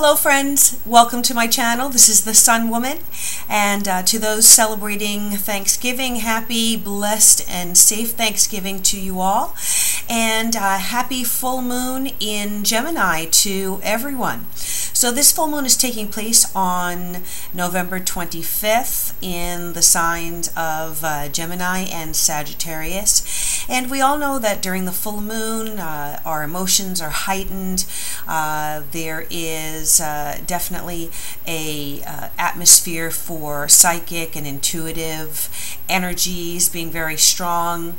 Hello friends, welcome to my channel. This is the Sun Woman, and to those celebrating Thanksgiving, happy, blessed, and safe Thanksgiving to you all, and happy full moon in Gemini to everyone. So this full moon is taking place on November 25th in the signs of Gemini and Sagittarius, and we all know that during the full moon our emotions are heightened. There is definitely a atmosphere for psychic and intuitive energies being very strong.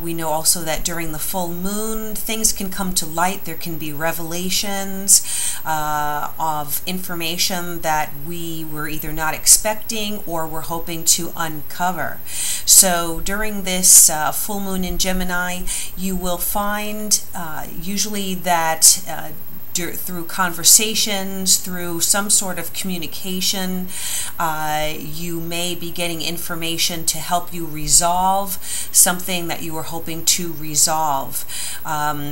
We know also that during the full moon things can come to light. There can be revelations of information that we were either not expecting or were hoping to uncover. So during this full moon in Gemini, you will find usually that through conversations, through some sort of communication, you may be getting information to help you resolve something that you were hoping to resolve.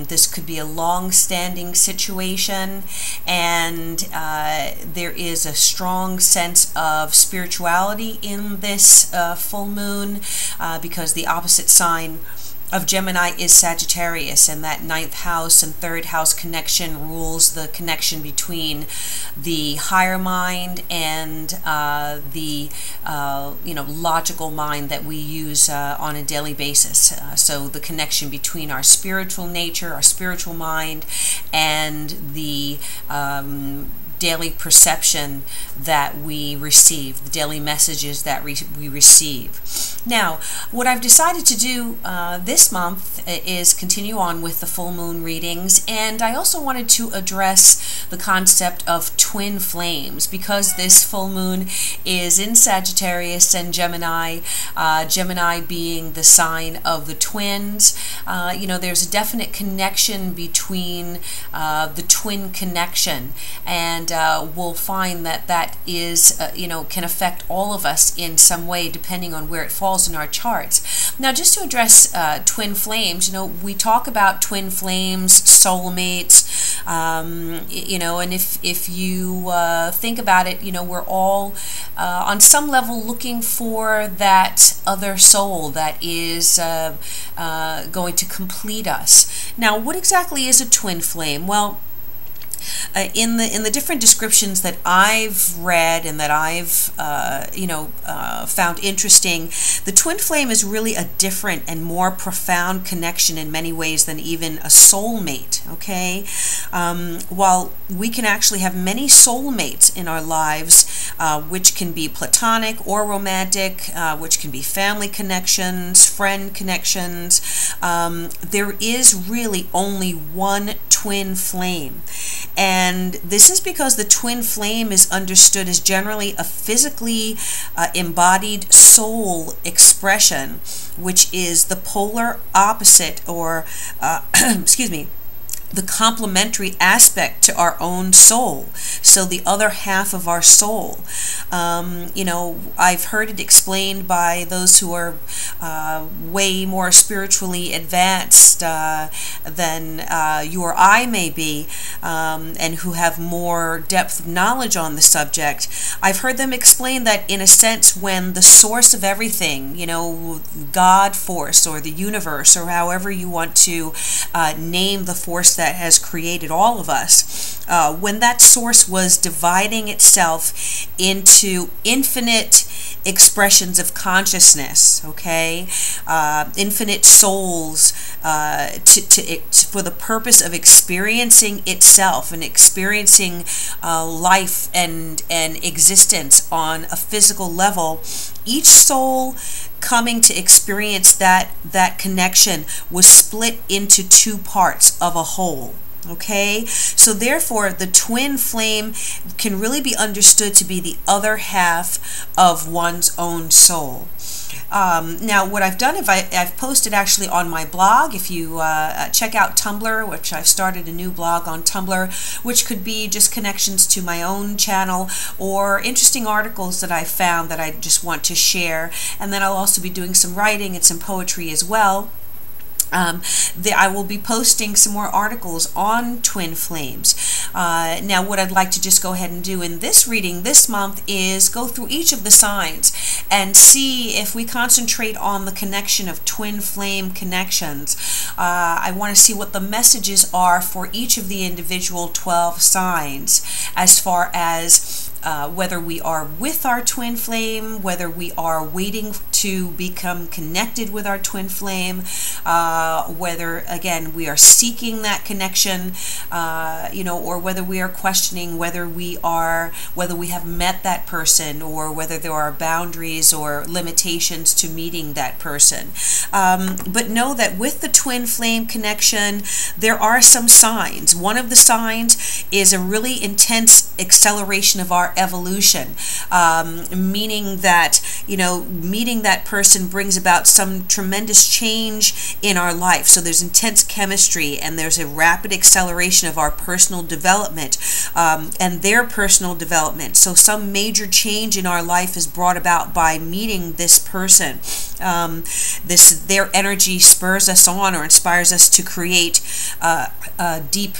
This could be a long-standing situation, and there is a strong sense of spirituality in this full moon because the opposite sign of Gemini is Sagittarius, and that 9th house and 3rd house connection rules the connection between the higher mind and the logical mind that we use on a daily basis. So the connection between our spiritual nature, our spiritual mind, and the daily perception that we receive, the daily messages that we receive. Now, what I've decided to do this month is continue on with the full moon readings, and I also wanted to address the concept of twin flames because this full moon is in Sagittarius and Gemini, Gemini being the sign of the twins. There's a definite connection between the twin connection, and we'll find that that is, can affect all of us in some way depending on where it falls in our charts. Now, just to address twin flames, we talk about twin flames, soulmates, and if you think about it, we're all on some level looking for that other soul that is going to complete us. Now, what exactly is a twin flame? Well, in the different descriptions that I've read and that I've found interesting, the twin flame is really a different and more profound connection in many ways than even a soulmate. Okay, while we can actually have many soulmates in our lives, which can be platonic or romantic, which can be family connections, friend connections, there is really only one twin flame. And this is because the twin flame is understood as generally a physically embodied soul expression, which is the polar opposite, or excuse me, the complementary aspect to our own soul. So the other half of our soul. I've heard it explained by those who are way more spiritually advanced than you or I may be, and who have more depth of knowledge on the subject. I've heard them explain that in a sense, when the source of everything, God force or the universe, or however you want to name the force that has created all of us, when that source was dividing itself into infinite expressions of consciousness, okay, infinite souls, for the purpose of experiencing itself and experiencing life and existence on a physical level, each soul coming to experience that connection was split into two parts of a whole. Okay, so therefore the twin flame can really be understood to be the other half of one's own soul. Now, what I've done, I've posted actually on my blog. If you check out Tumblr, which I've started a new blog on Tumblr, which could be just connections to my own channel or interesting articles that I found that I just want to share. And then I'll also be doing some writing and some poetry as well. I will be posting some more articles on twin flames. Now, what I'd like to just go ahead and do in this reading this month is go through each of the signs and see if we concentrate on the connection of twin flame connections. I want to see what the messages are for each of the individual 12 signs as far as whether we are with our twin flame, whether we are waiting to become connected with our twin flame, whether, again, we are seeking that connection, or whether we are questioning whether we have met that person, or whether there are boundaries or limitations to meeting that person. But know that with the twin flame connection, there are some signs. One of the signs is a really intense acceleration of our evolution, meaning that, meeting that person brings about some tremendous change in our life. So there's intense chemistry, and there's a rapid acceleration of our personal development and their personal development. So some major change in our life is brought about by meeting this person. Their energy spurs us on or inspires us to create deep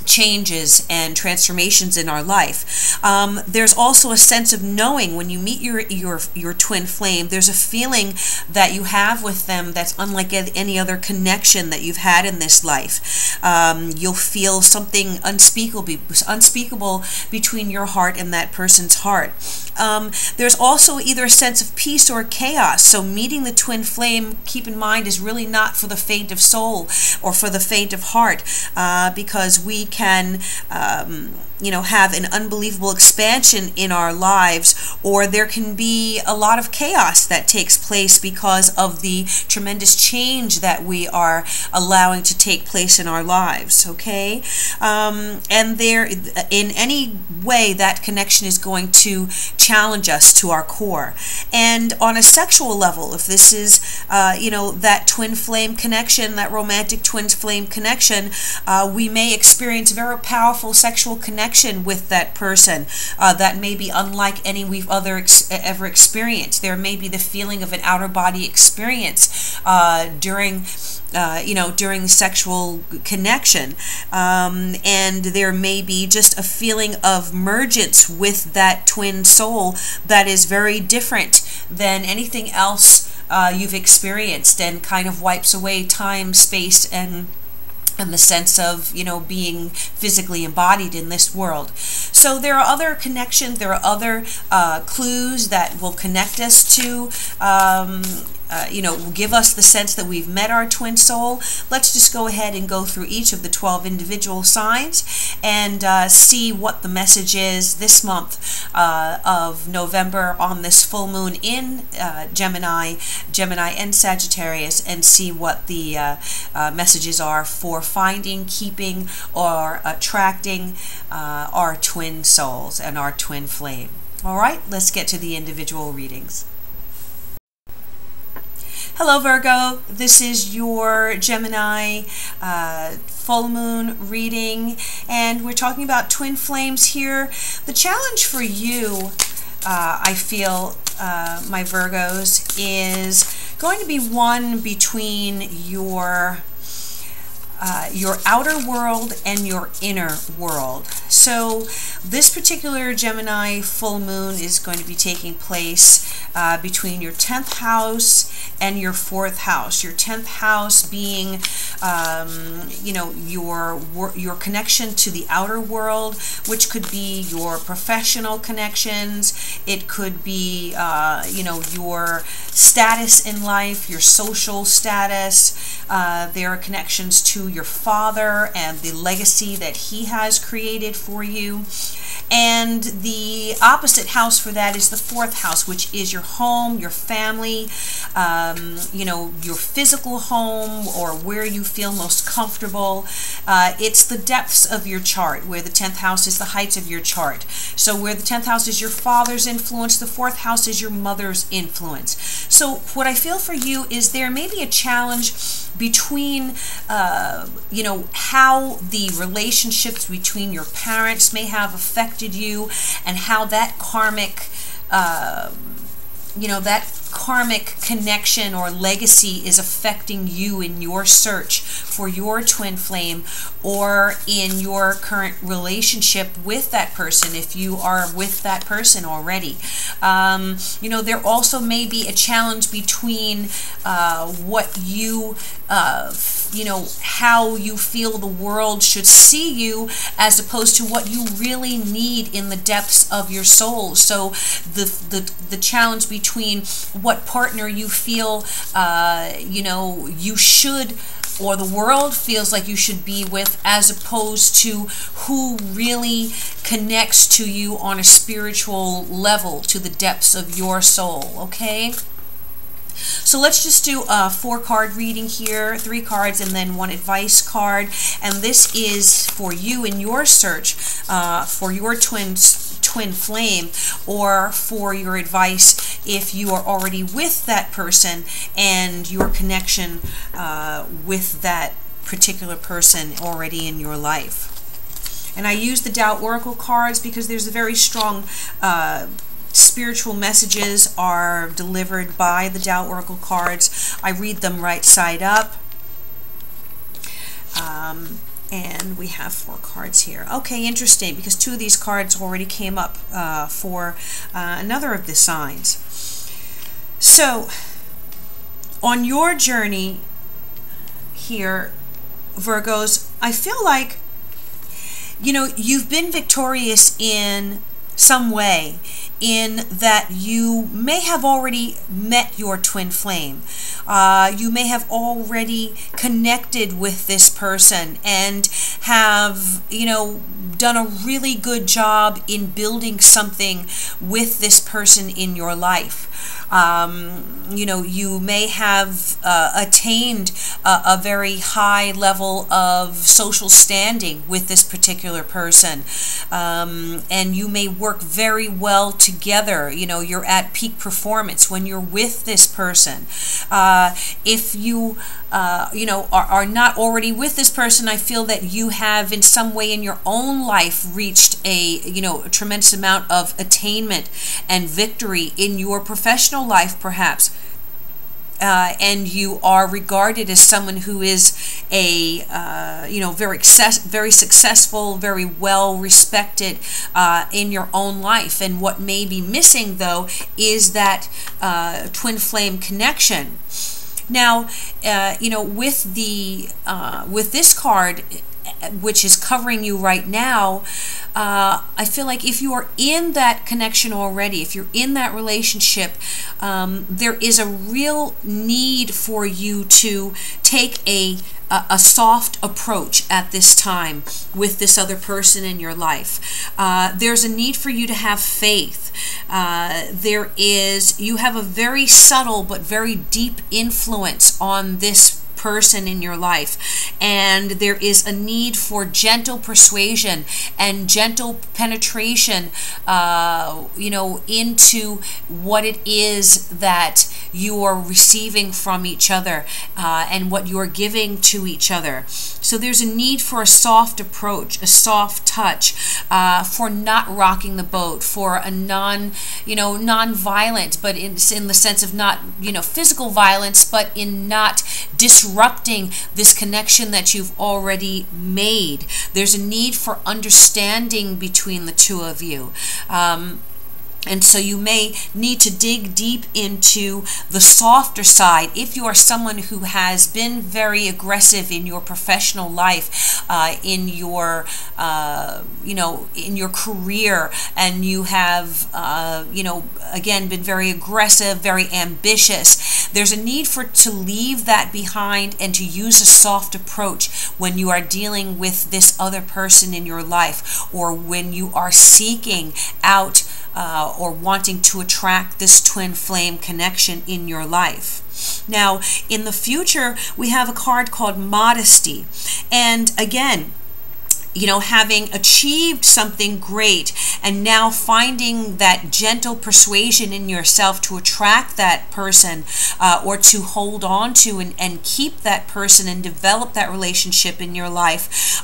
changes and transformations in our life. There's also a sense of knowing when you meet your twin flame. There's a feeling that you have with them that's unlike any other connection that you've had in this life. You'll feel something unspeakable between your heart and that person's heart. There's also either a sense of peace or chaos. So meeting the twin flame, keep in mind, is really not for the faint of soul or for the faint of heart, because we can have an unbelievable expansion in our lives, or there can be a lot of chaos that takes place because of the tremendous change that we are allowing to take place in our lives, okay? And there, in any way, that connection is going to challenge us to our core. And on a sexual level, if this is, that twin flame connection, that romantic twin flame connection, we may experience very powerful sexual connection with that person that may be unlike any we've ever experienced. There may be the feeling of an outer body experience during the sexual connection, and there may be just a feeling of mergence with that twin soul that is very different than anything else you've experienced, and kind of wipes away time, space, and the sense of, being physically embodied in this world. So there are other connections, there are other clues that will connect us to, will give us the sense that we've met our twin soul. Let's just go ahead and go through each of the 12 individual signs and see what the message is this month of November on this full moon in Gemini and Sagittarius, and see what the messages are for finding, keeping, or attracting our twin souls and our twin flame. All right, let's get to the individual readings. Hello Virgo, this is your Gemini full moon reading, and we're talking about twin flames here. The challenge for you, I feel, my Virgos, is going to be one between your outer world and your inner world. So this particular Gemini full moon is going to be taking place between your 10th house and your 4th house. Your 10th house being, your connection to the outer world, which could be your professional connections. It could be, your status in life, your social status. There are connections to your father and the legacy that he has created for you. And the opposite house for that is the 4th house, which is your home, your family, your physical home, or where you feel most comfortable. It's the depths of your chart, where the 10th house is the heights of your chart. So where the 10th house is your father's influence, the 4th house is your mother's influence. So what I feel for you is there may be a challenge between, how the relationships between your parents may have affected you, and how that karmic, that karmic connection or legacy is affecting you in your search for your twin flame, or in your current relationship with that person, if you are with that person already. You know, there also may be a challenge between what you know, how you feel the world should see you, as opposed to what you really need in the depths of your soul. So the challenge between what partner you feel you know, you should, or the world feels like you should be with, as opposed to who really connects to you on a spiritual level, to the depths of your soul. Okay? So let's just do a 4-card reading here, 3 cards and then 1 advice card. And this is for you in your search for your twin flame, or for your advice if you are already with that person and your connection with that particular person already in your life. And I use the Tao Oracle cards because there's a very strong spiritual messages are delivered by the Tao Oracle cards. I read them right side up. And we have 4 cards here. Okay, interesting, because 2 of these cards already came up for another of the signs. So, on your journey here, Virgos, I feel like, you know, you've been victorious in some way, in that you may have already met your twin flame. You may have already connected with this person and have, you know, done a really good job in building something with this person in your life. You know, you may have attained a very high level of social standing with this particular person, and you may work very well together. You know, you're at peak performance when you're with this person. If you you know, are not already with this person, I feel that you have in some way in your own life reached a, you know, a tremendous amount of attainment and victory in your professional life, perhaps. And you are regarded as someone who is a, you know, very successful, very well respected in your own life. And what may be missing, though, is that twin flame connection. Now, you know, with the with this card, which is covering you right now, I feel like if you are in that connection already, if you're in that relationship, there is a real need for you to take a soft approach at this time with this other person in your life. There's a need for you to have faith. You have a very subtle but very deep influence on this person in your life, and there is a need for gentle persuasion and gentle penetration, you know, into what it is that you are receiving from each other, and what you are giving to each other. So there's a need for a soft approach, a soft touch, for not rocking the boat, for a non-violent, but in the sense of not, you know, physical violence, but in not disrupting this connection that you've already made. There's a need for understanding between the two of you. And so you may need to dig deep into the softer side if you are someone who has been very aggressive in your professional life, in your, you know, in your career, and you have, you know, again, been very aggressive, very ambitious. There's a need to leave that behind and to use a soft approach when you are dealing with this other person in your life, or when you are seeking out or wanting to attract this twin flame connection in your life. Now, in the future, we have a card called Modesty. And again, you know, having achieved something great and now finding that gentle persuasion in yourself to attract that person, or to hold on to and keep that person and develop that relationship in your life,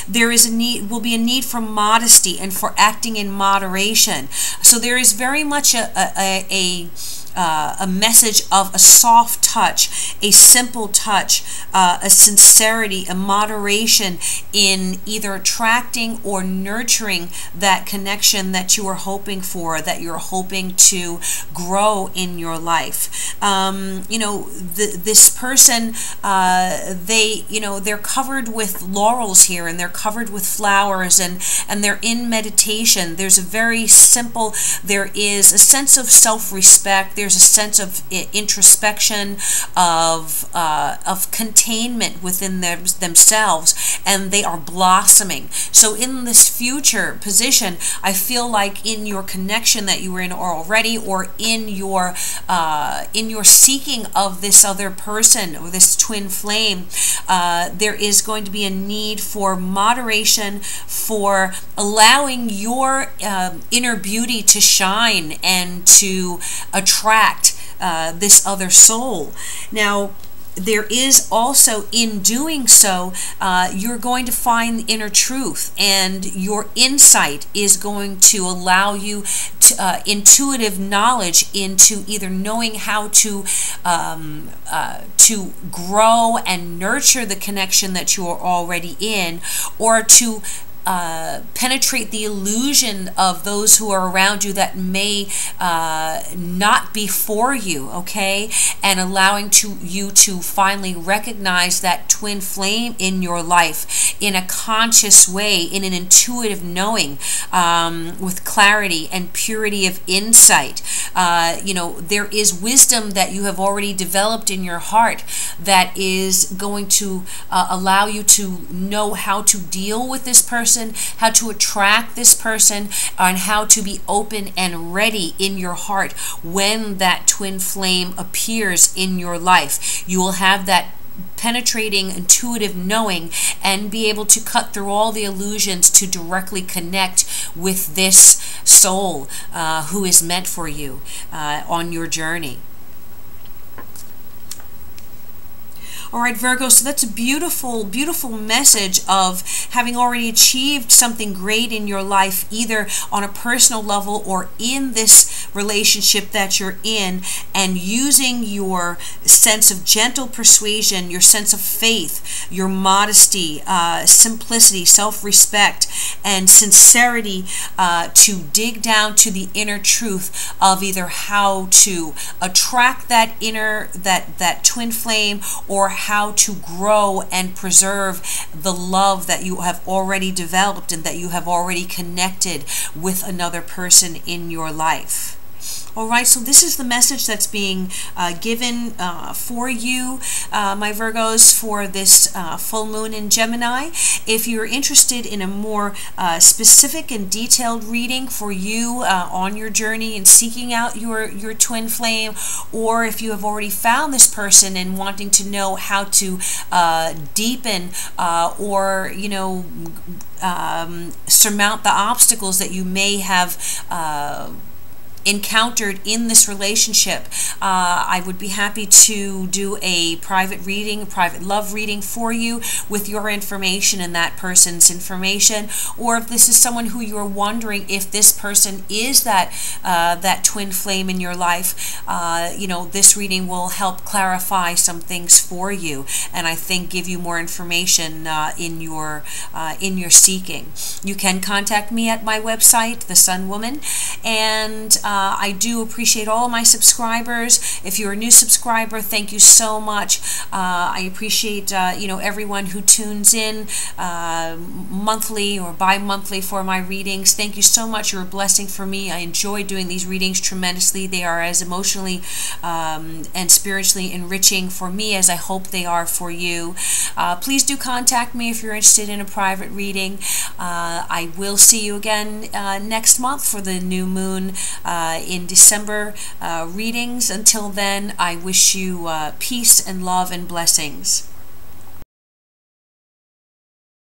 there is will be a need for modesty and for acting in moderation. So there is very much a a message of a soft touch, a simple touch, a sincerity, a moderation in either attracting or nurturing that connection that you are hoping for, that you're hoping to grow in your life. This person, they're covered with laurels here, and they're covered with flowers, and they're in meditation. There's a very simple, there is a sense of self-respect, there's a sense of introspection, of containment within themselves, and they are blossoming. So in this future position, I feel like in your connection that you were in already, or in your seeking of this other person or this twin flame, there is going to be a need for moderation, for allowing your inner beauty to shine and to attract this other soul. Now, there is also, in doing so, you're going to find inner truth, and your insight is going to allow you to, intuitive knowledge into either knowing how to grow and nurture the connection that you are already in, or to penetrate the illusion of those who are around you that may not be for you, okay? And allowing you to finally recognize that twin flame in your life in a conscious way, in an intuitive knowing, with clarity and purity of insight. There is wisdom that you have already developed in your heart that is going to allow you to know how to deal with this person, how to attract this person, and how to be open and ready in your heart when that twin flame appears in your life. You will have that penetrating intuitive knowing and be able to cut through all the illusions to directly connect with this soul who is meant for you on your journey. All right, Virgo, so that's a beautiful, beautiful message of having already achieved something great in your life, either on a personal level or in this relationship that you're in, and using your sense of gentle persuasion, your sense of faith, your modesty, simplicity, self-respect, and sincerity to dig down to the inner truth of either how to attract that that twin flame, or how to grow and preserve the love that you have already developed and that you have already connected with another person in your life. All right, so this is the message that's being given for you, my Virgos, for this full moon in Gemini. If you're interested in a more specific and detailed reading for you on your journey and seeking out your twin flame, or if you have already found this person and wanting to know how to deepen or surmount the obstacles that you may have encountered in this relationship, I would be happy to do a private reading, a private love reading for you with your information and that person's information. Or if this is someone who you're wondering if this person is that twin flame in your life, this reading will help clarify some things for you, and I think give you more information in your seeking. You can contact me at my website, The Sun Woman, and I do appreciate all of my subscribers. If you're a new subscriber, thank you so much. I appreciate everyone who tunes in monthly or bi-monthly for my readings. Thank you so much. You're a blessing for me. I enjoy doing these readings tremendously. They are as emotionally and spiritually enriching for me as I hope they are for you. Please do contact me if you're interested in a private reading. I will see you again next month for the new moon in December readings. Until then, I wish you peace and love and blessings.